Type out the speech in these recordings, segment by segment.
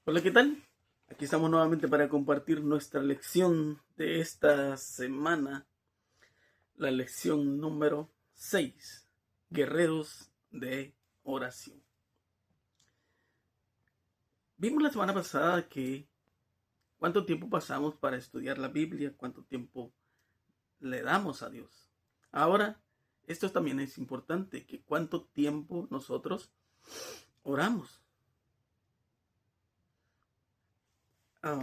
Hola, ¿qué tal? Aquí estamos nuevamente para compartir nuestra lección de esta semana, la lección número 6, Guerreros de Oración. Vimos la semana pasada que cuánto tiempo pasamos para estudiar la Biblia, cuánto tiempo le damos a Dios. Ahora, esto también es importante, que cuánto tiempo nosotros oramos. Ah,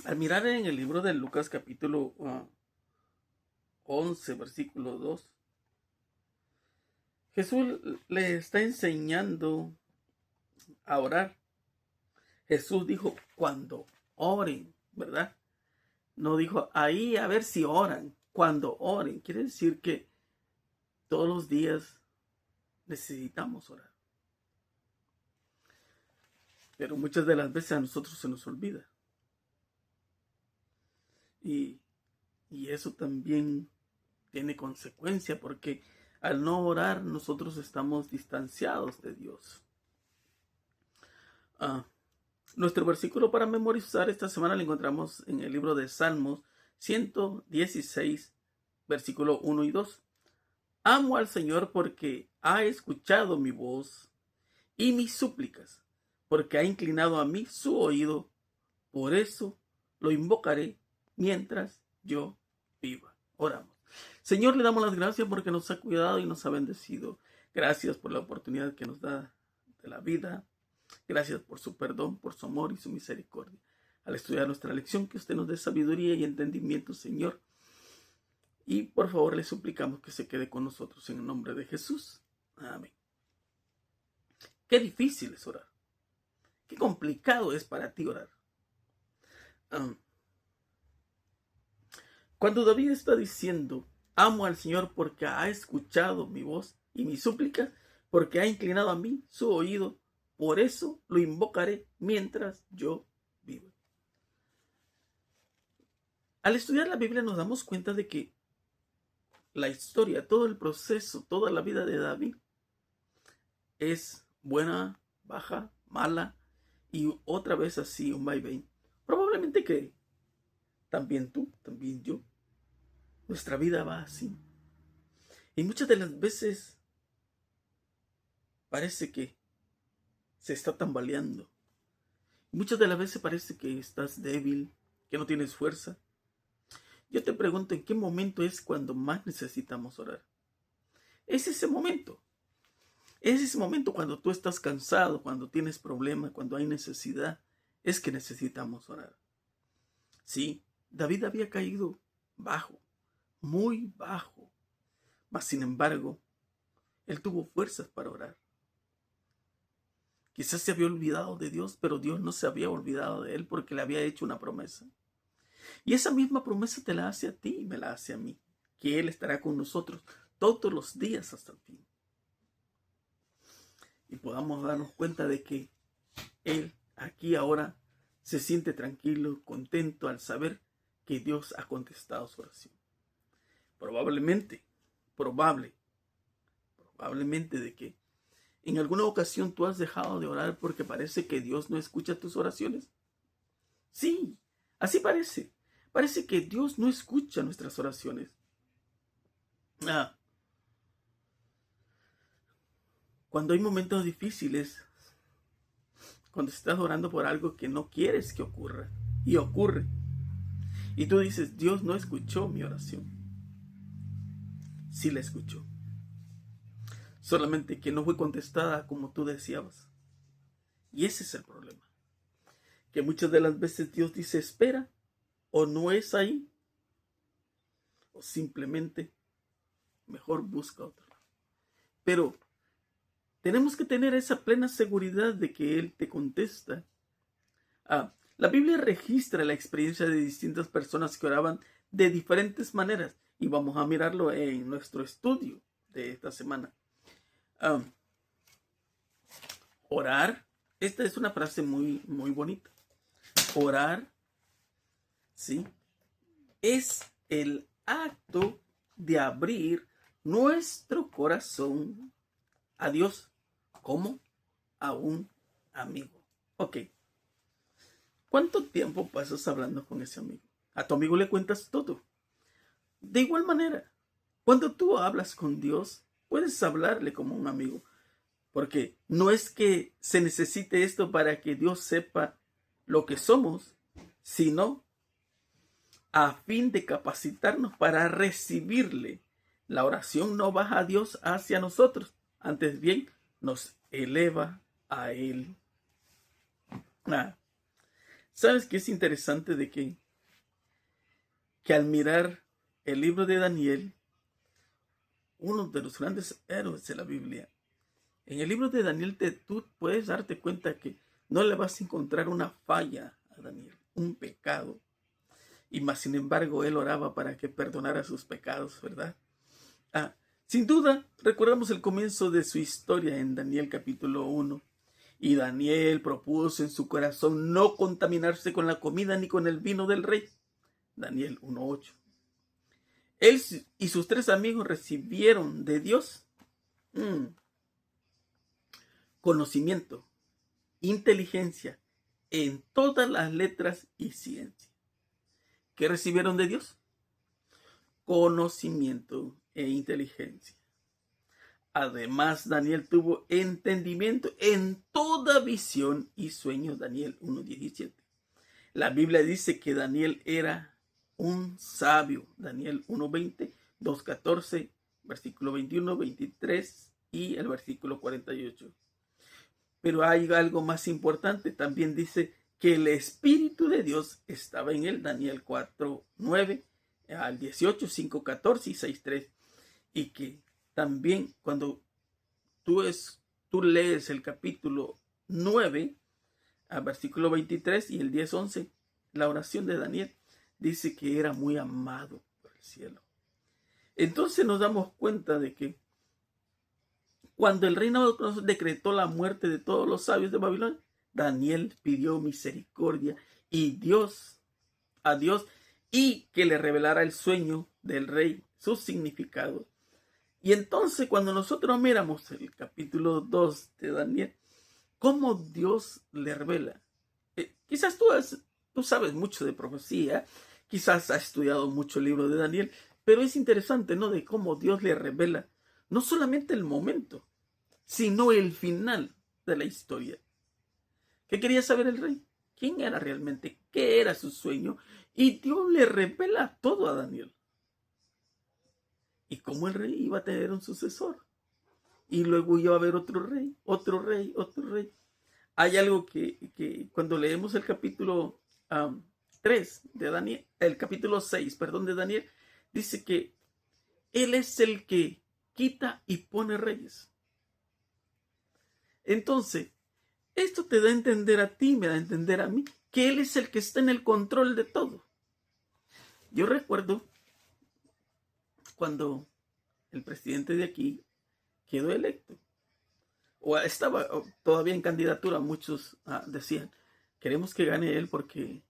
Al mirar en el libro de Lucas capítulo 11, versículo 2, Jesús le está enseñando a orar. Jesús dijo, cuando oren, ¿verdad? No dijo, ahí a ver si oran. Cuando oren, quiere decir que todos los días necesitamos orar. Pero muchas de las veces a nosotros se nos olvida. Y, y eso también tiene consecuencia porque al no orar nosotros estamos distanciados de Dios. Nuestro versículo para memorizar esta semana lo encontramos en el libro de Salmos 116, versículo 1 y 2. Amo al Señor porque ha escuchado mi voz y mis súplicas, porque ha inclinado a mí su oído. Por eso lo invocaré mientras yo viva. Oramos. Señor, le damos las gracias porque nos ha cuidado y nos ha bendecido. Gracias por la oportunidad que nos da de la vida. Gracias por su perdón, por su amor y su misericordia. Al estudiar nuestra lección, que usted nos dé sabiduría y entendimiento, Señor. Y por favor le suplicamos que se quede con nosotros en el nombre de Jesús. Amén. Qué difícil es orar. Qué complicado es para ti orar. Cuando David está diciendo, amo al Señor porque ha escuchado mi voz y mi súplica, porque ha inclinado a mí su oído, por eso lo invocaré mientras yo viva. Al estudiar la Biblia nos damos cuenta de que la historia, todo el proceso, toda la vida de David es buena, baja, mala y otra vez así un vaivén. Probablemente que también tú, también yo, nuestra vida va así. Y muchas de las veces parece que se está tambaleando. Muchas de las veces parece que estás débil, que no tienes fuerza. Yo te pregunto, ¿en qué momento es cuando más necesitamos orar? Es ese momento. Es ese momento cuando tú estás cansado, cuando tienes problemas, cuando hay necesidad. Es que necesitamos orar. Sí, David había caído bajo, muy bajo. Mas sin embargo, él tuvo fuerzas para orar. Quizás se había olvidado de Dios, pero Dios no se había olvidado de él porque le había hecho una promesa. Y esa misma promesa te la hace a ti y me la hace a mí, que Él estará con nosotros todos los días hasta el fin. Y podamos darnos cuenta de que Él aquí ahora se siente tranquilo, contento al saber que Dios ha contestado su oración. Probablemente de que en alguna ocasión tú has dejado de orar porque parece que Dios no escucha tus oraciones. Sí, así parece. Parece que Dios no escucha nuestras oraciones. Cuando hay momentos difíciles, cuando estás orando por algo que no quieres que ocurra, y ocurre, y tú dices, Dios no escuchó mi oración. Sí la escuchó. Solamente que no fue contestada como tú deseabas. Y ese es el problema. Que muchas de las veces Dios dice, espera, o no es ahí, o simplemente mejor busca otro. Pero tenemos que tener esa plena seguridad de que Él te contesta. La Biblia registra la experiencia de distintas personas que oraban de diferentes maneras y vamos a mirarlo en nuestro estudio de esta semana. Orar, esta es una frase muy, muy bonita. Orar, ¿sí? Es el acto de abrir nuestro corazón a Dios como a un amigo. Ok, ¿cuánto tiempo pasas hablando con ese amigo? A tu amigo le cuentas todo. De igual manera, cuando tú hablas con Dios, puedes hablarle como un amigo. Porque no es que se necesite esto para que Dios sepa lo que somos, sino a fin de capacitarnos para recibirle. La oración no baja a Dios hacia nosotros, antes bien nos eleva a Él. ¿Sabes qué es interesante de que al mirar el libro de Daniel, uno de los grandes héroes de la Biblia, en el libro de Daniel tú puedes darte cuenta que no le vas a encontrar una falla a Daniel, un pecado. Y más sin embargo, él oraba para que perdonara sus pecados, ¿verdad? Sin duda, recordamos el comienzo de su historia en Daniel capítulo 1. Y Daniel propuso en su corazón no contaminarse con la comida ni con el vino del rey. Daniel 1:8. Él y sus 3 amigos recibieron de Dios conocimiento, inteligencia en todas las letras y ciencia. ¿Qué recibieron de Dios? Conocimiento e inteligencia. Además, Daniel tuvo entendimiento en toda visión y sueño. Daniel 1:17. La Biblia dice que Daniel era un sabio. Daniel 1:20, 2:14, versículo 21, 23 y el versículo 48. Pero hay algo más importante. También dice que el Espíritu de Dios estaba en él. Daniel 4:9 al 18, 5:14 y 6:3. Y que también cuando tú lees el capítulo 9, al versículo 23 y el 10:11, la oración de Daniel dice que era muy amado por el cielo. Entonces nos damos cuenta de que cuando el rey Nabucodonosor decretó la muerte de todos los sabios de Babilonia, Daniel pidió misericordia a Dios y que le revelara el sueño del rey, su significado. Y entonces cuando nosotros miramos el capítulo 2 de Daniel, cómo Dios le revela. Quizás tú sabes mucho de profecía, quizás has estudiado mucho el libro de Daniel, pero es interesante, ¿no? De cómo Dios le revela no solamente el momento, sino el final de la historia. ¿Qué quería saber el rey? ¿Quién era realmente? ¿Qué era su sueño? Y Dios le revela todo a Daniel. Y cómo el rey iba a tener un sucesor. Y luego iba a haber otro rey, otro rey, otro rey. Hay algo que cuando leemos el capítulo 3 de Daniel, el capítulo 6, perdón, de Daniel, dice que Él es el que quita y pone reyes. Entonces, esto te da a entender a ti, me da a entender a mí, que Él es el que está en el control de todo. Yo recuerdo cuando el presidente de aquí quedó electo, o estaba todavía en candidatura, muchos decían, queremos que gane él porque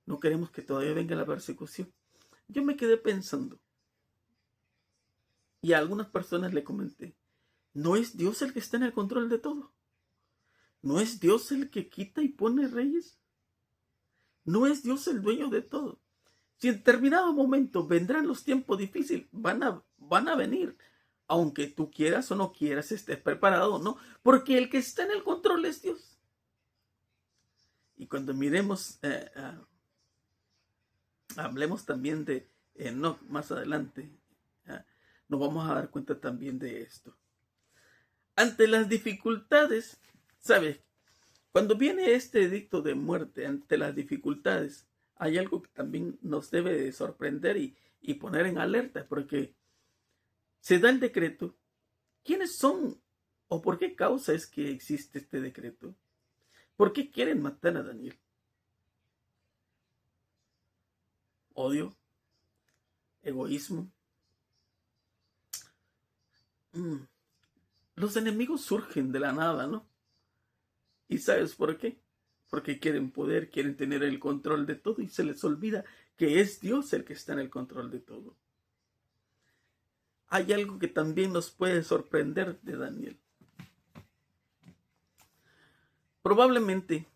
no queremos que todavía venga la persecución. Yo me quedé pensando, y a algunas personas le comenté, ¿no es Dios el que está en el control de todo? ¿No es Dios el que quita y pone reyes? ¿No es Dios el dueño de todo? Si en determinado momento vendrán los tiempos difíciles, van a venir. Aunque tú quieras o no quieras, estés preparado o no, porque el que está en el control es Dios. Y cuando miremos, hablemos también de Enoc más adelante, nos vamos a dar cuenta también de esto. Ante las dificultades, ¿sabes? Cuando viene este edicto de muerte, ante las dificultades, hay algo que también nos debe de sorprender y poner en alerta, porque se da el decreto. ¿Quiénes son o por qué causa es que existe este decreto? ¿Por qué quieren matar a Daniel? ¿Odio? ¿Egoísmo? Los enemigos surgen de la nada, ¿no? ¿Y sabes por qué? Porque quieren poder, quieren tener el control de todo y se les olvida que es Dios el que está en el control de todo. Hay algo que también nos puede sorprender de Daniel. Probablemente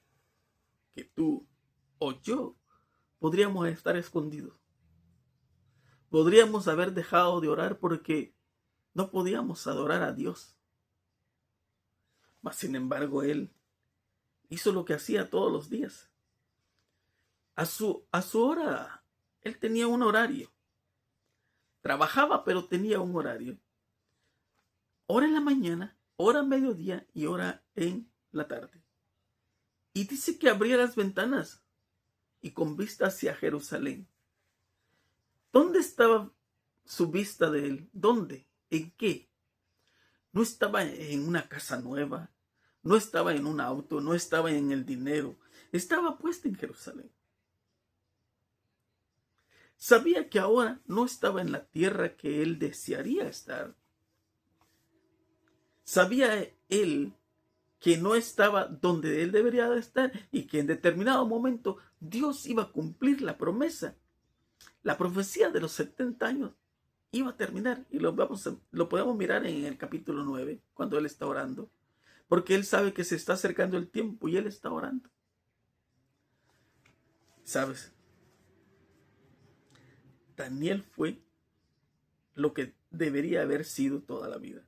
que tú o yo podríamos estar escondidos. Podríamos haber dejado de orar porque no podíamos adorar a Dios. Mas sin embargo, Él hizo lo que hacía todos los días. A su hora, Él tenía un horario. Trabajaba, pero tenía un horario. Hora en la mañana, hora a mediodía y hora en la tarde. Y dice que abría las ventanas y con vista hacia Jerusalén. ¿Dónde estaba su vista de Él? ¿Dónde? ¿En qué? No estaba en una casa nueva, no estaba en un auto, no estaba en el dinero, estaba puesta en Jerusalén. Sabía que ahora no estaba en la tierra que Él desearía estar. Sabía Él que no estaba donde Él debería de estar y que en determinado momento Dios iba a cumplir la promesa. La profecía de los 70 años iba a terminar y lo podemos mirar en el capítulo 9 cuando Él está orando. Porque Él sabe que se está acercando el tiempo y Él está orando. ¿Sabes? Daniel fue lo que debería haber sido toda la vida.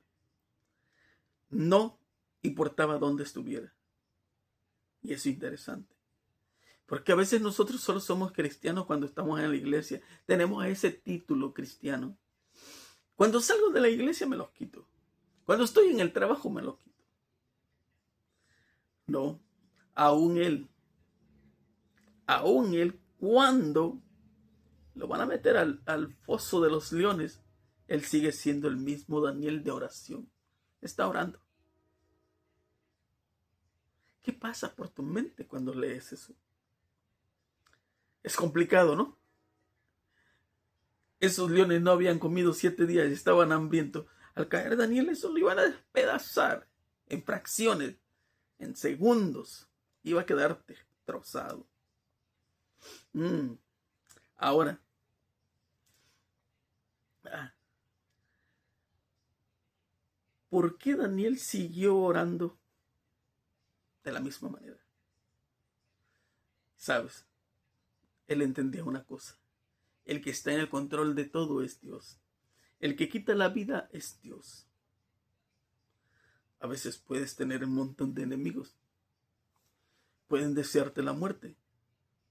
No importaba dónde estuviera. Y eso es interesante. Porque a veces nosotros solo somos cristianos cuando estamos en la iglesia. Tenemos ese título cristiano. Cuando salgo de la iglesia me los quito. Cuando estoy en el trabajo me los quito. No, aún él, cuando lo van a meter al foso de los leones, él sigue siendo el mismo Daniel de oración. Está orando. ¿Qué pasa por tu mente cuando lees eso? Es complicado, ¿no? Esos leones no habían comido 7 días y estaban hambrientos. Al caer Daniel, eso lo iban a despedazar en fracciones, en segundos. Iba a quedar destrozado. Ahora, ¿por qué Daniel siguió orando de la misma manera? ¿Sabes? Él entendía una cosa. El que está en el control de todo es Dios. El que quita la vida es Dios. A veces puedes tener un montón de enemigos. Pueden desearte la muerte.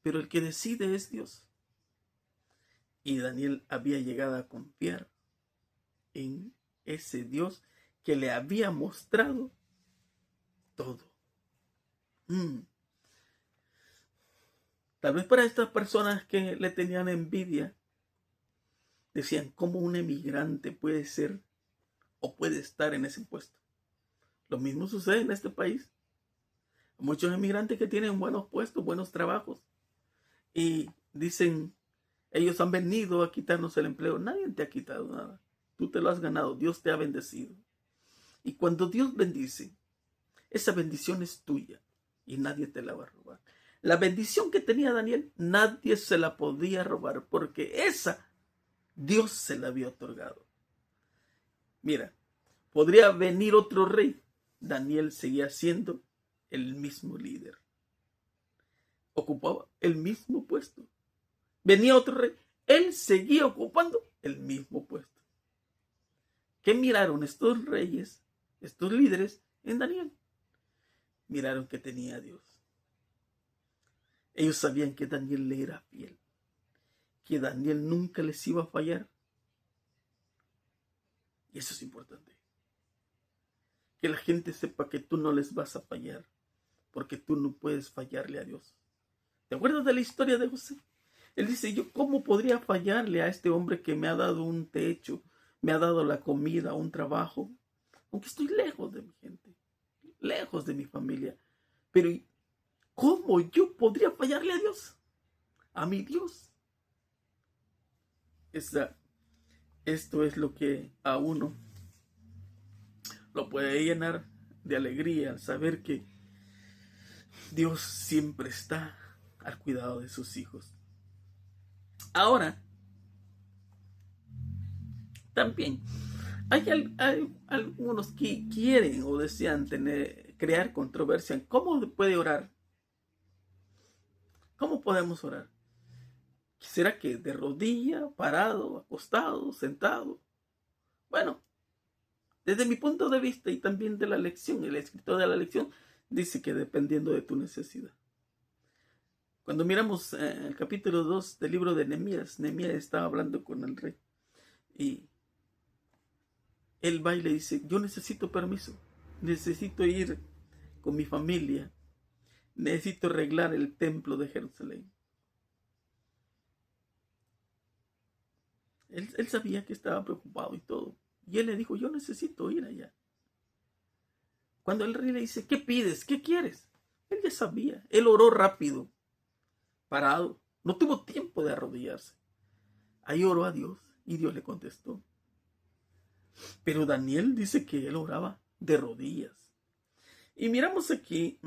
Pero el que decide es Dios. Y Daniel había llegado a confiar en ese Dios que le había mostrado todo. Tal vez para estas personas que le tenían envidia, decían, ¿cómo un emigrante puede ser o puede estar en ese puesto? Lo mismo sucede en este país. Hay muchos emigrantes que tienen buenos puestos, buenos trabajos. Y dicen, ellos han venido a quitarnos el empleo. Nadie te ha quitado nada. Tú te lo has ganado. Dios te ha bendecido. Y cuando Dios bendice, esa bendición es tuya y nadie te la va a robar. La bendición que tenía Daniel, nadie se la podía robar porque esa Dios se la había otorgado. Mira, podría venir otro rey. Daniel seguía siendo el mismo líder. Ocupaba el mismo puesto. Venía otro rey. Él seguía ocupando el mismo puesto. ¿Qué miraron estos reyes, estos líderes en Daniel? Miraron que tenía a Dios. Ellos sabían que Daniel le era fiel, que Daniel nunca les iba a fallar. Y eso es importante. Que la gente sepa que tú no les vas a fallar, porque tú no puedes fallarle a Dios. ¿Te acuerdas de la historia de José? Él dice, ¿yo cómo podría fallarle a este hombre que me ha dado un techo, me ha dado la comida, un trabajo? Aunque estoy lejos de mi gente, lejos de mi familia. Pero ¿cómo yo podría fallarle a Dios? A mi Dios. Esto es lo que a uno lo puede llenar de alegría al saber que Dios siempre está al cuidado de sus hijos. Ahora, también hay algunos que quieren o desean tener crear controversia. ¿Cómo puede orar? ¿Cómo podemos orar? ¿Será que de rodilla, parado, acostado, sentado? Bueno, desde mi punto de vista y también de la lección, el escritor de la lección dice que dependiendo de tu necesidad. Cuando miramos el capítulo 2 del libro de Nehemías, Nehemías estaba hablando con el rey y él va y le dice, yo necesito permiso, necesito ir con mi familia, necesito arreglar el templo de Jerusalén. Él sabía que estaba preocupado y todo. Y él le dijo, yo necesito ir allá. Cuando el rey le dice, ¿qué pides? ¿Qué quieres? Él ya sabía. Él oró rápido, parado. No tuvo tiempo de arrodillarse. Ahí oró a Dios y Dios le contestó. Pero Daniel dice que él oraba de rodillas. Y miramos aquí,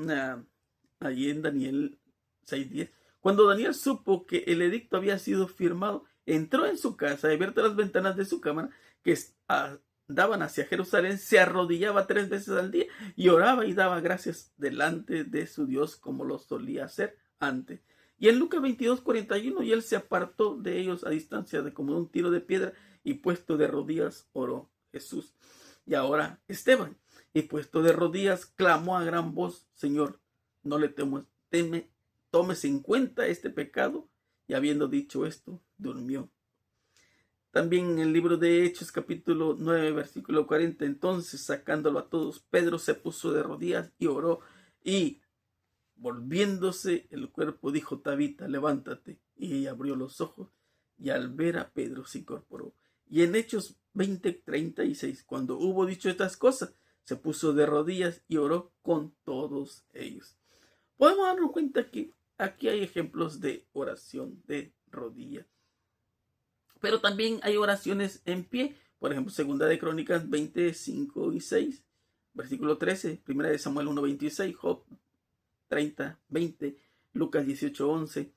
allí en Daniel 6:10, cuando Daniel supo que el edicto había sido firmado, entró en su casa y abiertas las ventanas de su cámara que daban hacia Jerusalén, se arrodillaba 3 veces al día y oraba y daba gracias delante de su Dios como lo solía hacer antes. Y en Lucas 22:41, y él se apartó de ellos a distancia de como un tiro de piedra y puesto de rodillas oró Jesús. Y ahora Esteban, y puesto de rodillas, clamó a gran voz, Señor, no le tomes en cuenta este pecado. Y habiendo dicho esto, durmió. También en el libro de Hechos, capítulo 9, versículo 40, entonces sacándolo a todos, Pedro se puso de rodillas y oró, y volviéndose el cuerpo dijo, Tabita, levántate. Y ella abrió los ojos, y al ver a Pedro se incorporó. Y en Hechos 20:36, cuando hubo dicho estas cosas, se puso de rodillas y oró con todos ellos. Podemos darnos cuenta que aquí hay ejemplos de oración de rodillas. Pero también hay oraciones en pie. Por ejemplo, Segunda de Crónicas 25 y 6, versículo 13, Primera de Samuel 1:26, Job 30:20, Lucas 18:11.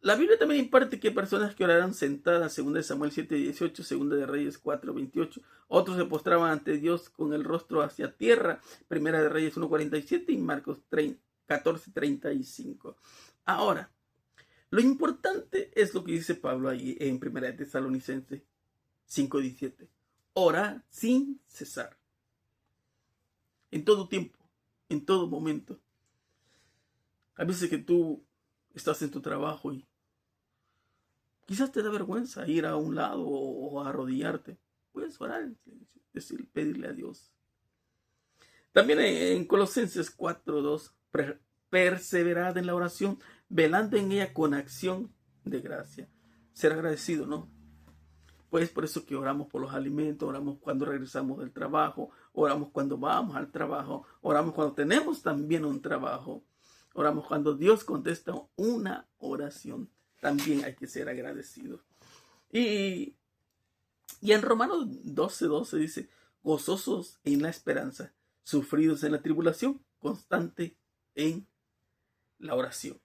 La Biblia también imparte que personas que oraran sentadas, 2 de Samuel 7:18, 2 de Reyes 4:28, otros se postraban ante Dios con el rostro hacia tierra, 1 de Reyes 1:47 y Marcos 14:35. Ahora, lo importante es lo que dice Pablo ahí en 1 de Tesalonicenses 5:17. Ora sin cesar. En todo tiempo, en todo momento. A veces que tú estás en tu trabajo y quizás te da vergüenza ir a un lado o a arrodillarte. Puedes orar en silencio, pedirle a Dios. También en Colosenses 4:2, perseverad en la oración, velando en ella con acción de gracia. Ser agradecido, ¿no? Pues por eso que oramos por los alimentos, oramos cuando regresamos del trabajo, oramos cuando vamos al trabajo, oramos cuando tenemos también un trabajo, oramos cuando Dios contesta una oración. También hay que ser agradecidos. Y en Romanos 12:12 dice, gozosos en la esperanza, sufridos en la tribulación, constante en la oración.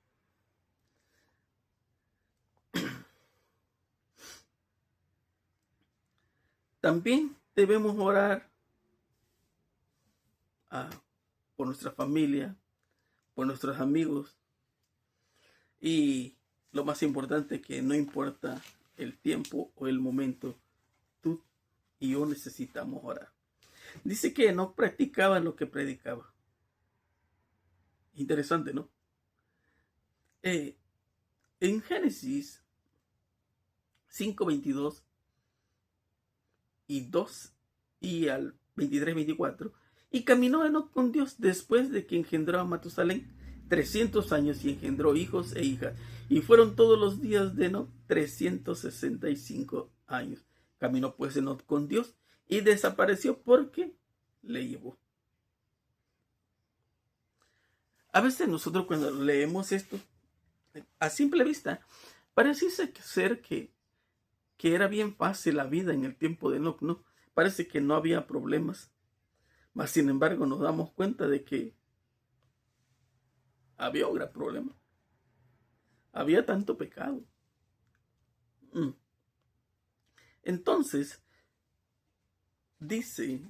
También debemos orar por nuestra familia, por nuestros amigos. Y lo más importante es que no importa el tiempo o el momento, tú y yo necesitamos orar. Dice que no practicaba lo que predicaba. Interesante, ¿no? En Génesis 5:22 y 2 y al 23:24, y caminó Enoc con Dios después de que engendró a Matusalén 300 años y engendró hijos e hijas, y fueron todos los días de Enoc 365 años. Caminó pues Enoc con Dios y desapareció porque le llevó. A veces nosotros cuando leemos esto, a simple vista, parece ser que era bien fácil la vida en el tiempo de Enoc, ¿no? Parece que no había problemas. Mas, sin embargo, nos damos cuenta de que había un gran problema. Había tanto pecado. Entonces, dice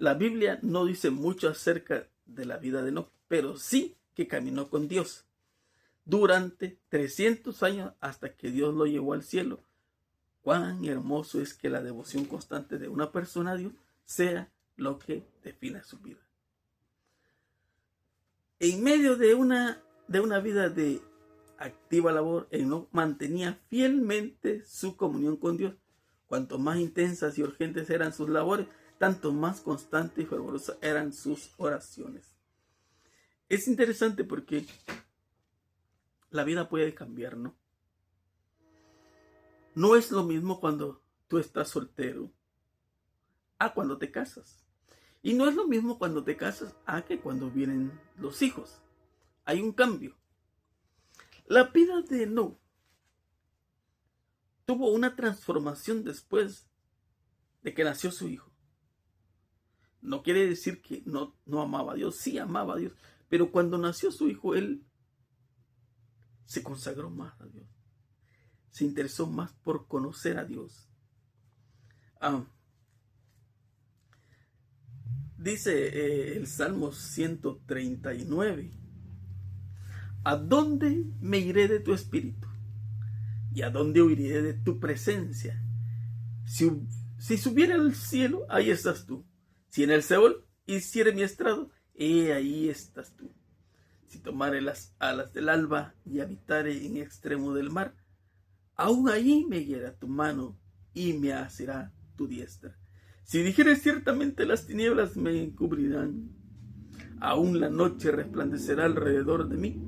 La Biblia no dice mucho acerca de la vida de Enoc, pero sí que caminó con Dios durante 300 años hasta que Dios lo llevó al cielo. Cuán hermoso es que la devoción constante de una persona a Dios sea lo que defina su vida. En medio de una vida de activa labor, Enoc mantenía fielmente su comunión con Dios. Cuanto más intensas y urgentes eran sus labores, tanto más constantes y fervorosas eran sus oraciones. Es interesante porque la vida puede cambiar, ¿no? No es lo mismo cuando tú estás soltero a cuando te casas. Y no es lo mismo cuando te casas a que cuando vienen los hijos. Hay un cambio. La vida de Enoc tuvo una transformación después de que nació su hijo. No quiere decir que no amaba a Dios, sí amaba a Dios, pero cuando nació su hijo, él se consagró más a Dios, se interesó más por conocer a Dios. Dice el Salmo 139, ¿a dónde me iré de tu espíritu? ¿Y a dónde huiré de tu presencia? Si subiera al cielo, ahí estás tú. Si en el Seol hiciere mi estrado, ahí estás tú. Si tomare las alas del alba y habitare en extremo del mar, aún allí me guiará tu mano y me asirá tu diestra. Si dijere ciertamente las tinieblas me encubrirán, aún la noche resplandecerá alrededor de mí,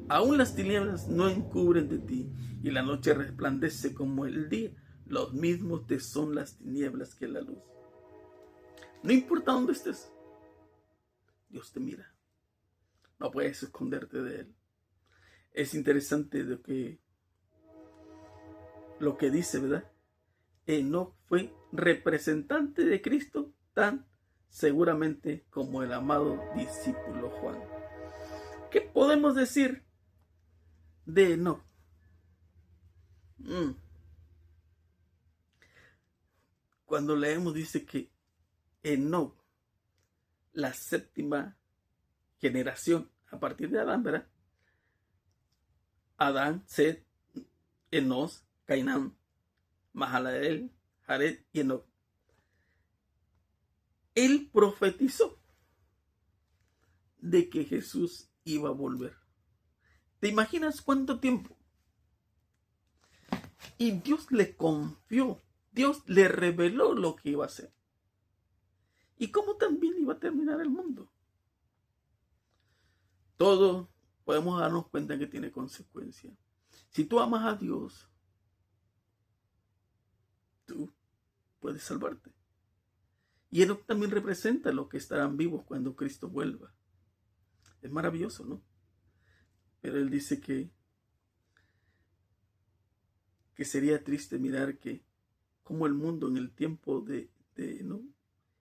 aún las tinieblas no encubren de ti, y la noche resplandece como el día, los mismos te son las tinieblas que la luz. No importa dónde estés, Dios te mira. No puedes esconderte de Él. Es interesante lo que dice, ¿verdad? Enoc fue representante de Cristo tan seguramente como el amado discípulo Juan. ¿Qué podemos decir de Enoc? Cuando leemos dice que Enoc, la séptima generación a partir de Adán, ¿verdad? Adán, Set, Enos, Cainán, Mahalaleel, Jared y Enoc. Él profetizó de que Jesús iba a volver. ¿Te imaginas cuánto tiempo? Y Dios le confió, Dios le reveló lo que iba a hacer. Y cómo también iba a terminar el mundo. Todo podemos darnos cuenta que tiene consecuencias. Si tú amas a Dios, tú puedes salvarte. Y Enoc también representa lo que estarán vivos cuando Cristo vuelva. Es maravilloso, ¿no? Pero él dice que sería triste mirar que como el mundo en el tiempo de ¿no?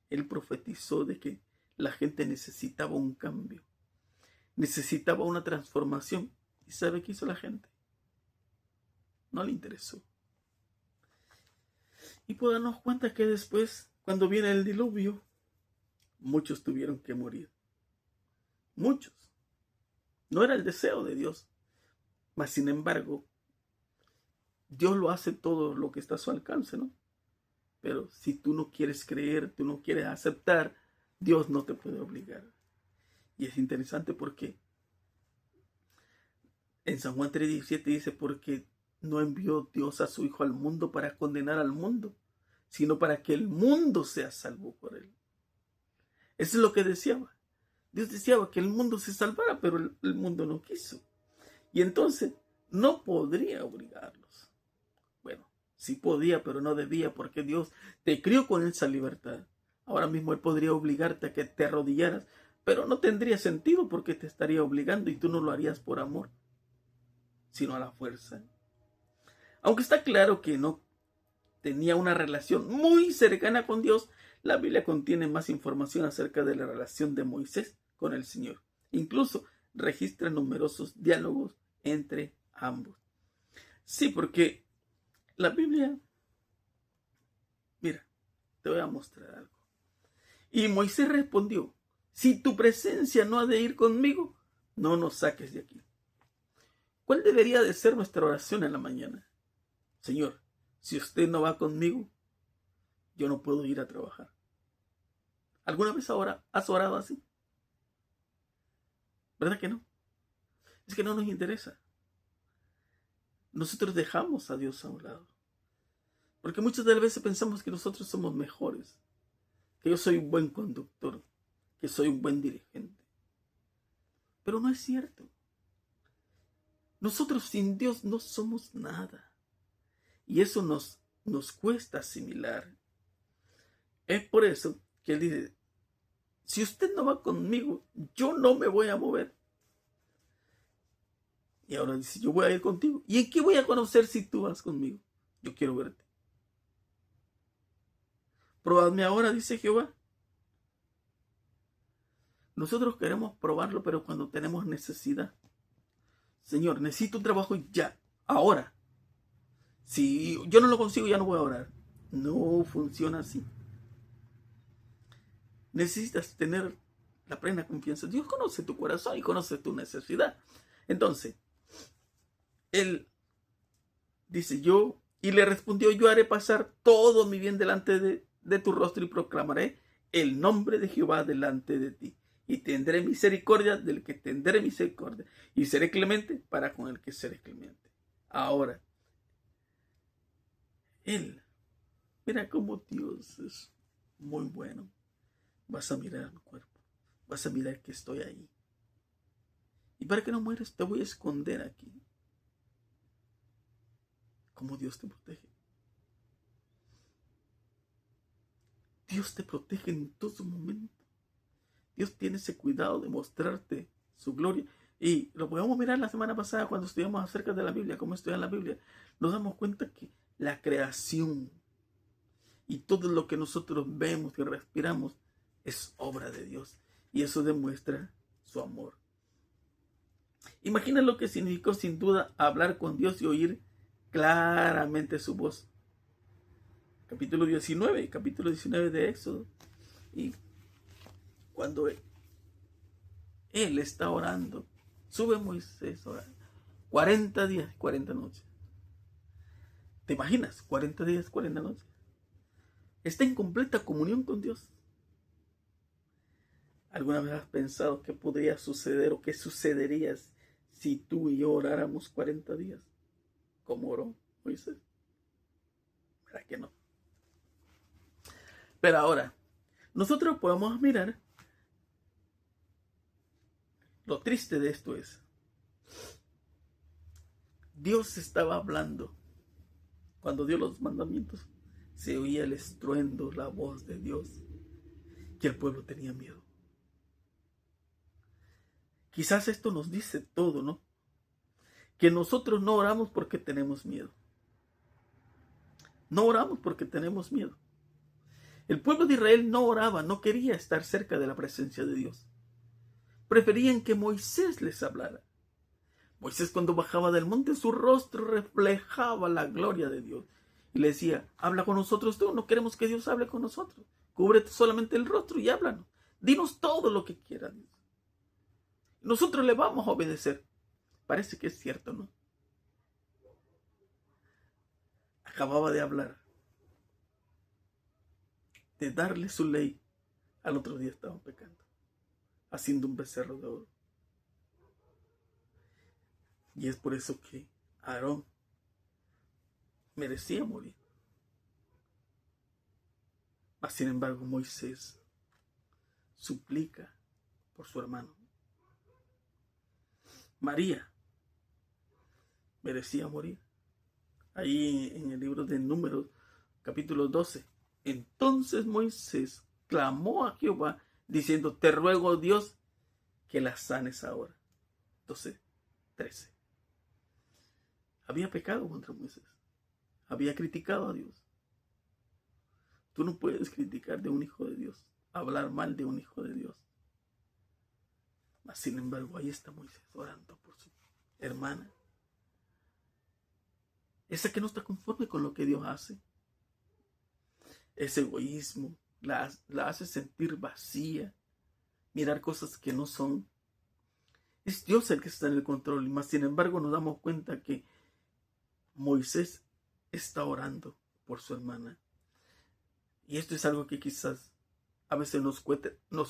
Él profetizó de que la gente necesitaba un cambio, necesitaba una transformación. ¿Y sabe qué hizo la gente? No le interesó. Y podemos darnos cuenta que después, cuando viene el diluvio, muchos tuvieron que morir. Muchos. No era el deseo de Dios. Mas sin embargo, Dios lo hace todo lo que está a su alcance, ¿no? Pero si tú no quieres creer, tú no quieres aceptar, Dios no te puede obligar. Y es interesante porque en San Juan 3:17 dice, porque no envió Dios a su Hijo al mundo para condenar al mundo, sino para que el mundo sea salvo por él. Eso es lo que deseaba. Dios deseaba que el mundo se salvara, pero el mundo no quiso. Y entonces no podría obligarlos. Bueno, sí podía, pero no debía, porque Dios te crió con esa libertad. Ahora mismo Él podría obligarte a que te arrodillaras, pero no tendría sentido porque te estaría obligando y tú no lo harías por amor, sino a la fuerza. Aunque está claro que no tenía una relación muy cercana con Dios, la Biblia contiene más información acerca de la relación de Moisés con el Señor. Incluso registra numerosos diálogos entre ambos. Sí, porque la Biblia, mira, te voy a mostrar algo. Y Moisés respondió: si tu presencia no ha de ir conmigo, no nos saques de aquí. ¿Cuál debería de ser nuestra oración en la mañana? Señor, si usted no va conmigo, yo no puedo ir a trabajar. ¿Alguna vez ahora has orado así? ¿Verdad que no? Es que no nos interesa. Nosotros dejamos a Dios a un lado. Porque muchas de las veces pensamos que nosotros somos mejores, que yo soy un buen conductor, que soy un buen dirigente. Pero no es cierto. Nosotros sin Dios no somos nada. Y eso nos cuesta asimilar. Es por eso que él dice: si usted no va conmigo, yo no me voy a mover. Y ahora dice: yo voy a ir contigo. ¿Y en qué voy a conocer si tú vas conmigo? Yo quiero verte. Probadme ahora, dice Jehová. Nosotros queremos probarlo, pero cuando tenemos necesidad. Señor, necesito un trabajo ya, ahora. Si yo no lo consigo, ya no voy a orar. No funciona así. Necesitas tener la plena confianza. Dios conoce tu corazón y conoce tu necesidad. Entonces, él dice: y le respondió: yo haré pasar todo mi bien delante de tu rostro y proclamaré el nombre de Jehová delante de ti. Y tendré misericordia del que tendré misericordia, y seré clemente para con el que seré clemente. Ahora, mira cómo Dios es muy bueno. Vas a mirar mi cuerpo, vas a mirar que estoy ahí. Y para que no mueras, te voy a esconder aquí. Cómo Dios te protege. Dios te protege en todo momento. Dios tiene ese cuidado de mostrarte su gloria. Y lo podemos mirar la semana pasada cuando estudiamos acerca de la Biblia, cómo estudiar la Biblia. Nos damos cuenta que la creación y todo lo que nosotros vemos y respiramos es obra de Dios. Y eso demuestra su amor. Imagina lo que significó sin duda hablar con Dios y oír claramente su voz. Capítulo 19 de Éxodo. Y cuando él está orando, sube Moisés a orar. 40 días, 40 noches. ¿Te imaginas? 40 días, 40 noches. Está en completa comunión con Dios. ¿Alguna vez has pensado qué podría suceder o qué sucedería si tú y yo oráramos 40 días? ¿Cómo oró Moisés? ¿Verdad que no? Pero ahora, nosotros podemos mirar. Lo triste de esto es: Dios estaba hablando. Cuando dio los mandamientos, se oía el estruendo, la voz de Dios, y el pueblo tenía miedo. Quizás esto nos dice todo, ¿no? Que nosotros no oramos porque tenemos miedo. No oramos porque tenemos miedo. El pueblo de Israel no oraba, no quería estar cerca de la presencia de Dios. Preferían que Moisés les hablara. Moisés, cuando bajaba del monte, su rostro reflejaba la gloria de Dios. Y le decía: habla con nosotros tú, no queremos que Dios hable con nosotros. Cúbrete solamente el rostro y háblanos. Dinos todo lo que quieras. Nosotros le vamos a obedecer. Parece que es cierto, ¿no? Acababa de hablar, de darle su ley. Al otro día estaban pecando, haciendo un becerro de oro. Y es por eso que Aarón merecía morir. Mas, sin embargo, Moisés suplica por su hermano. María merecía morir. Ahí en el libro de Números, capítulo 12. Entonces Moisés clamó a Jehová diciendo: te ruego, Dios, que la sanes ahora. 12:13. Había pecado contra Moisés. Había criticado a Dios. Tú no puedes criticar de un hijo de Dios, hablar mal de un hijo de Dios. Mas, sin embargo, ahí está Moisés orando por su hermana. Esa que no está conforme con lo que Dios hace. Ese egoísmo la hace sentir vacía, mirar cosas que no son. Es Dios el que está en el control, y más sin embargo nos damos cuenta que Moisés está orando por su hermana. Y esto es algo que quizás a veces nos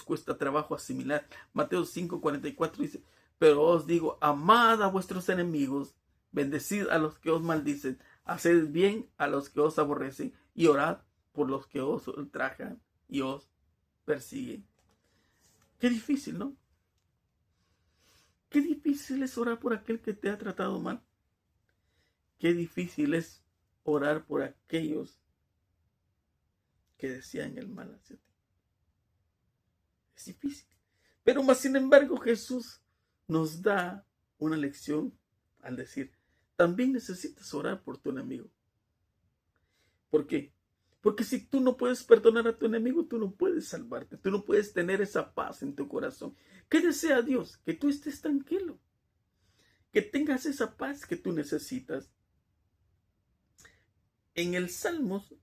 cuesta trabajo asimilar. Mateo 5:44 dice: pero os digo, amad a vuestros enemigos, bendecid a los que os maldicen, haced bien a los que os aborrecen, y orad por los que os ultrajan y os persiguen. Qué difícil, ¿no? Qué difícil es orar por aquel que te ha tratado mal. Qué difícil es orar por aquellos que desean el mal hacia ti. Es difícil. Pero más sin embargo Jesús nos da una lección al decir: también necesitas orar por tu enemigo. ¿Por qué? Porque si tú no puedes perdonar a tu enemigo, tú no puedes salvarte, tú no puedes tener esa paz en tu corazón. ¿Qué desea Dios? Que tú estés tranquilo, que tengas esa paz que tú necesitas. En el Salmos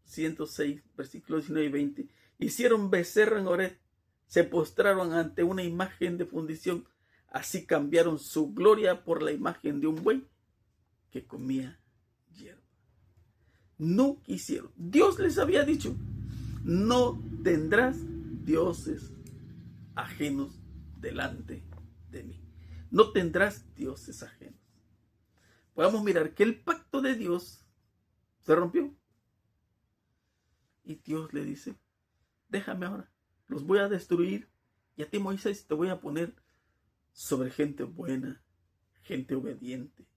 106, versículos 19 y 20, hicieron becerro en Horeb, se postraron ante una imagen de fundición, así cambiaron su gloria por la imagen de un buey que comía hierba. No quisieron. Dios les había dicho: no tendrás dioses ajenos delante de mí. No tendrás dioses ajenos. Podemos mirar que el pacto de Dios se rompió. Y Dios le dice: déjame ahora, los voy a destruir, y a ti, Moisés, te voy a poner sobre gente buena, gente obediente.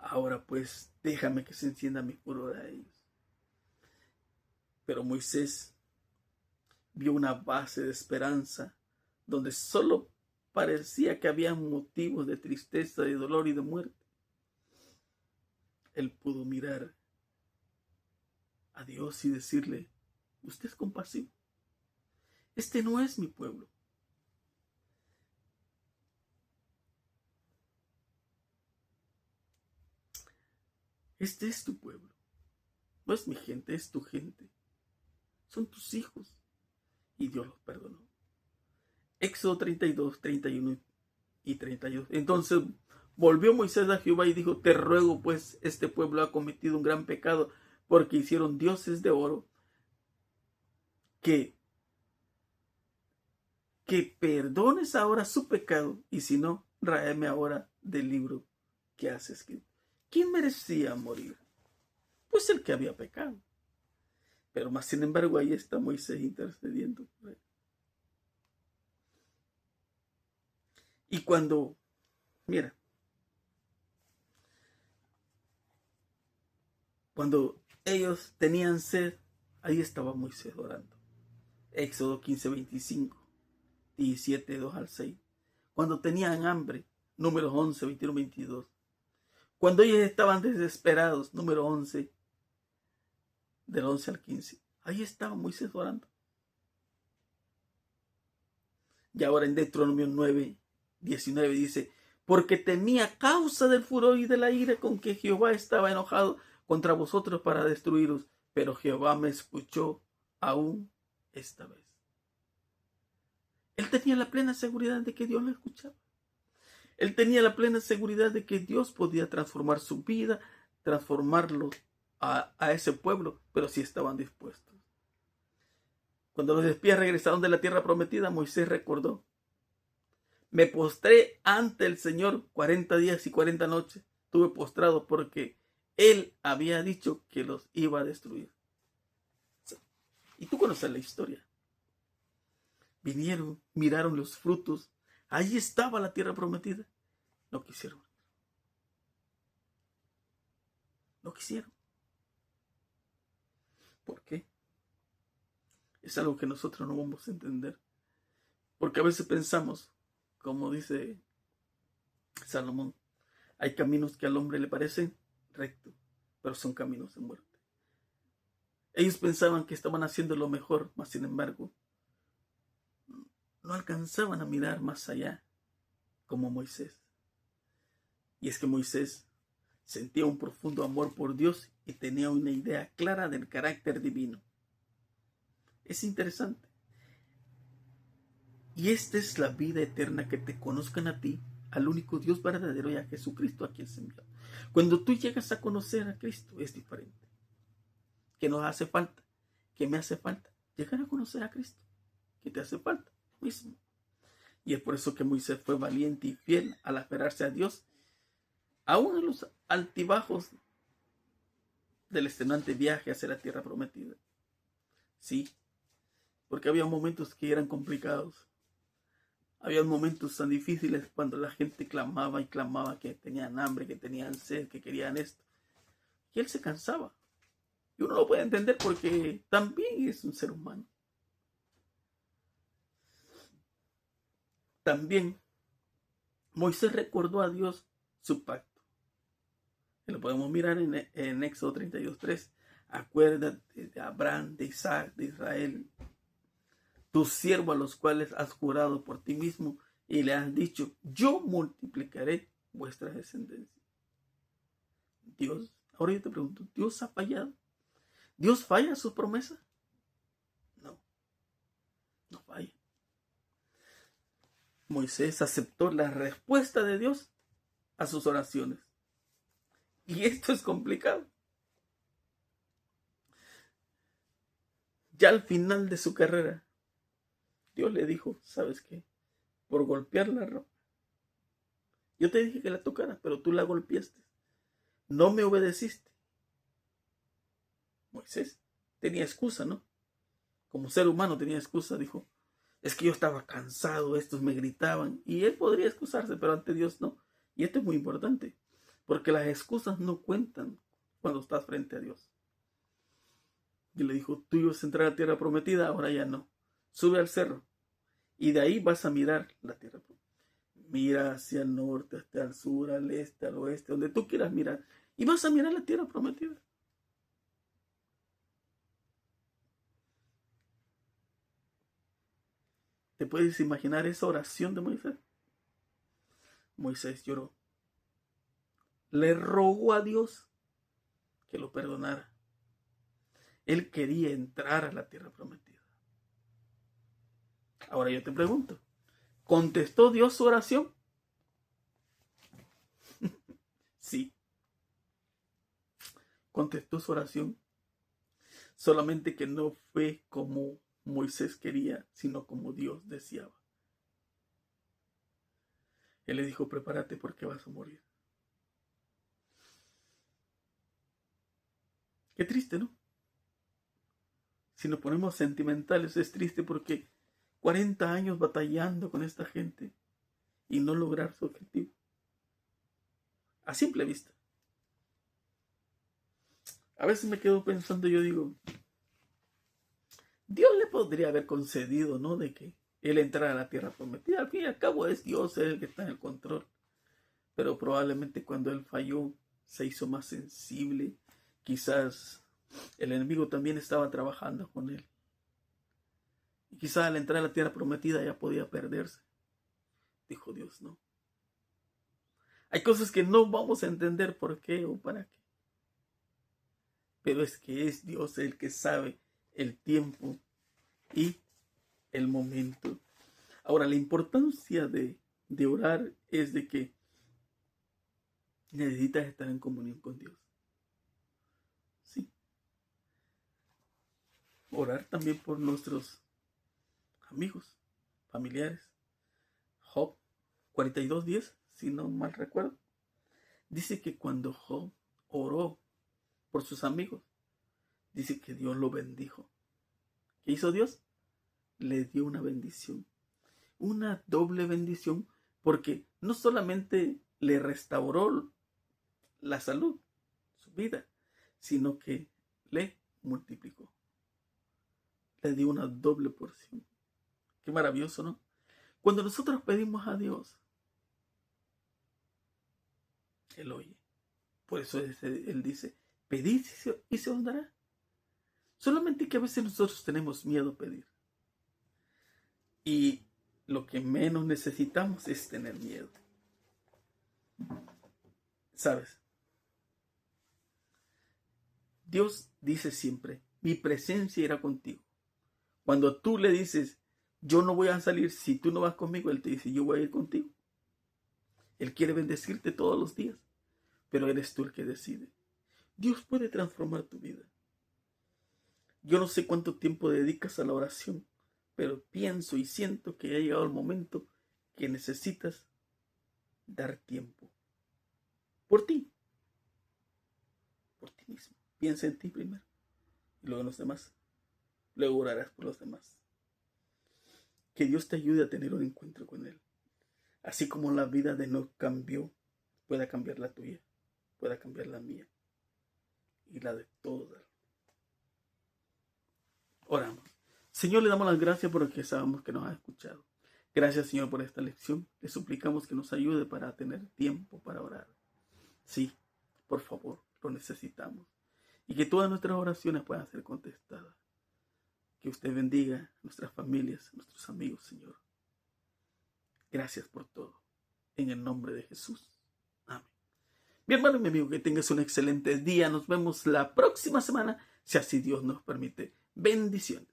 Ahora pues, déjame que se encienda mi furor a ellos. Pero Moisés vio una base de esperanza donde solo parecía que había motivos de tristeza, de dolor y de muerte. Él pudo mirar a Dios y decirle: usted es compasivo. Este no es mi pueblo. Este es tu pueblo. No es mi gente, es tu gente. Son tus hijos. Y Dios los perdonó. Éxodo 32, 31 y 32. Entonces volvió Moisés a Jehová y dijo: te ruego, pues, este pueblo ha cometido un gran pecado, porque hicieron dioses de oro, que perdones ahora su pecado, y si no, ráeme ahora del libro que has escrito. ¿Quién merecía morir? Pues el que había pecado. Pero más sin embargo, ahí está Moisés intercediendo por él. Y cuando, mira, cuando ellos tenían sed, ahí estaba Moisés orando. Éxodo 15, 25, 17, 2 al 6. Cuando tenían hambre, números 11, 21, 22. Cuando ellos estaban desesperados, número 11, del 11 al 15. Ahí estaba Moisés orando. Y ahora en Deuteronomio 9, 19 dice: porque tenía causa del furor y de la ira con que Jehová estaba enojado contra vosotros para destruiros, pero Jehová me escuchó aún esta vez. Él tenía la plena seguridad de que Dios lo escuchaba. Él tenía la plena seguridad de que Dios podía transformar su vida, transformarlo a ese pueblo, pero si estaban dispuestos. Cuando los espías regresaron de la tierra prometida, Moisés recordó: me postré ante el Señor 40 días y 40 noches. Estuve postrado porque Él había dicho que los iba a destruir. Y tú conoces la historia. Vinieron, miraron los frutos. Allí estaba la tierra prometida. No quisieron. No quisieron. ¿Por qué? Es algo que nosotros no vamos a entender. Porque a veces pensamos, como dice Salomón, hay caminos que al hombre le parecen rectos, pero son caminos de muerte. Ellos pensaban que estaban haciendo lo mejor, mas sin embargo, no alcanzaban a mirar más allá como Moisés. Y es que Moisés sentía un profundo amor por Dios y tenía una idea clara del carácter divino. Es interesante. Y esta es la vida eterna, que te conozcan a ti, al único Dios verdadero, y a Jesucristo a quien se envió. Cuando tú llegas a conocer a Cristo es diferente. ¿Qué nos hace falta? ¿Qué me hace falta? Llegar a conocer a Cristo. ¿Qué te hace falta? Mismo. Y es por eso que Moisés fue valiente y fiel al aferrarse a Dios, aún en los altibajos del extenuante viaje hacia la tierra prometida. Sí, porque había momentos que eran complicados. Había momentos tan difíciles cuando la gente clamaba y clamaba que tenían hambre, que tenían sed, que querían esto. Y él se cansaba. Y uno lo puede entender porque también es un ser humano. También Moisés recordó a Dios su pacto. Y lo podemos mirar en Éxodo 32:3. Acuérdate de Abraham, de Isaac, de Israel, tus siervos, a los cuales has jurado por ti mismo y le has dicho: yo multiplicaré vuestra descendencia. Dios, ahora yo te pregunto, ¿Dios ha fallado? ¿Dios falla a sus promesas? No, no falla. Moisés aceptó la respuesta de Dios a sus oraciones. Y esto es complicado. Ya al final de su carrera, Dios le dijo: ¿sabes qué? Por golpear la roca. Yo te dije que la tocaras, pero tú la golpeaste. No me obedeciste. Moisés tenía excusa, ¿no? Como ser humano tenía excusa. Dijo: es que yo estaba cansado, estos me gritaban. Y él podría excusarse, pero ante Dios no. Y esto es muy importante, porque las excusas no cuentan cuando estás frente a Dios. Y le dijo: tú ibas a entrar a la tierra prometida, ahora ya no. Sube al cerro y de ahí vas a mirar la tierra prometida. Mira hacia el norte, hacia el sur, al este, al oeste, donde tú quieras mirar. Y vas a mirar la tierra prometida. ¿Te puedes imaginar esa oración de Moisés? Moisés lloró. Le rogó a Dios que lo perdonara. Él quería entrar a la tierra prometida. Ahora yo te pregunto, ¿contestó Dios su oración? Sí. Contestó su oración. Solamente que no fue como Moisés quería, sino como Dios deseaba. Él le dijo: prepárate porque vas a morir. Qué triste, ¿no? Si nos ponemos sentimentales, es triste porque 40 años batallando con esta gente y no lograr su objetivo. A simple vista. A veces me quedo pensando, yo digo, Dios le podría haber concedido, ¿no?, de que él entrara a la tierra prometida. Al fin y al cabo es Dios el que está en el control. Pero probablemente cuando él falló, se hizo más sensible. Quizás el enemigo también estaba trabajando con él. Y quizás al entrar a la tierra prometida ya podía perderse. Dijo Dios: no. Hay cosas que no vamos a entender por qué o para qué. Pero es que es Dios el que sabe el tiempo y el momento. Ahora, la importancia de orar es de que necesitas estar en comunión con Dios. Sí. Orar también por nuestros amigos, familiares. Job 42:10, si no mal recuerdo, dice que cuando Job oró por sus amigos, dice que Dios lo bendijo. ¿Qué hizo Dios? Le dio una bendición, una doble bendición, porque no solamente le restauró la salud, su vida, sino que le multiplicó. Le dio una doble porción. Qué maravilloso, ¿no? Cuando nosotros pedimos a Dios, Él oye. Por eso Él dice: pedid y se os dará. Solamente que a veces nosotros tenemos miedo a pedir. Y lo que menos necesitamos es tener miedo. ¿Sabes? Dios dice siempre, mi presencia irá contigo. Cuando tú le dices, yo no voy a salir si tú no vas conmigo, Él te dice, yo voy a ir contigo. Él quiere bendecirte todos los días, pero eres tú el que decide. Dios puede transformar tu vida. Yo no sé cuánto tiempo dedicas a la oración, pero pienso y siento que ha llegado el momento que necesitas dar tiempo. Por ti mismo. Piensa en ti primero y luego en los demás. Luego orarás por los demás. Que Dios te ayude a tener un encuentro con Él. Así como la vida de Enoc cambió, pueda cambiar la tuya, pueda cambiar la mía y la de todos. Oramos. Señor, le damos las gracias porque sabemos que nos ha escuchado. Gracias, Señor, por esta lección. Le suplicamos que nos ayude para tener tiempo para orar. Sí, por favor, lo necesitamos. Y que todas nuestras oraciones puedan ser contestadas. Que usted bendiga a nuestras familias, a nuestros amigos, Señor. Gracias por todo. En el nombre de Jesús. Amén. Mi hermano y mi amigo, que tengas un excelente día. Nos vemos la próxima semana, si así Dios nos permite. Bendiciones.